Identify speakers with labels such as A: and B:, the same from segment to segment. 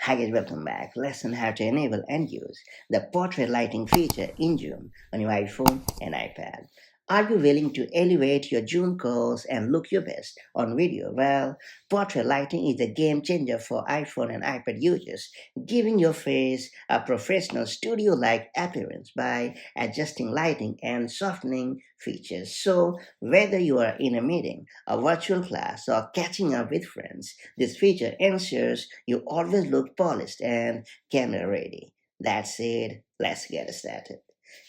A: Hi guys, welcome back. Lesson how to enable and use the portrait lighting feature in Zoom on your iPhone and iPad. Are you willing to elevate your Zoom calls and look your best on video? Well, portrait lighting is a game changer for iPhone and iPad users, giving your face a professional studio-like appearance by adjusting lighting and softening features. So, whether you are in a meeting, a virtual class, or catching up with friends, this feature ensures you always look polished and camera ready. That's it. Let's get started.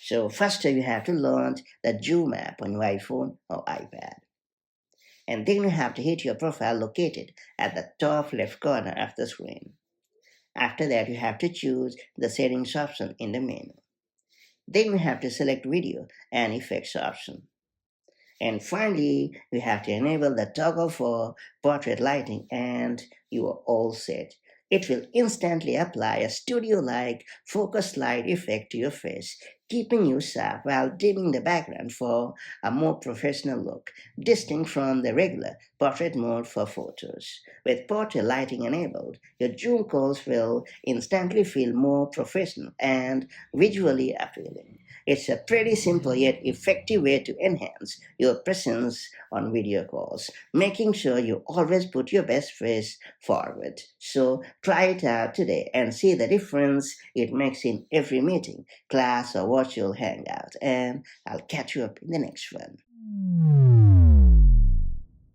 A: So first you have to launch the Zoom app on your iPhone or iPad. And then you have to hit your profile located at the top left corner of the screen. After that, you have to choose the settings option in the menu. Then you have to select video and effects option. And finally, you have to enable the toggle for portrait lighting and you are all set. It will instantly apply a studio-like focus light effect to your face, keeping you sharp while dimming the background for a more professional look, distinct from the regular portrait mode for photos. With portrait lighting enabled, your Zoom calls will instantly feel more professional and visually appealing. It's a pretty simple yet effective way to enhance your presence on video calls, making sure you always put your best face forward. So try it out today and see the difference it makes in every meeting, class, or virtual hangout. And I'll catch you up in the next one.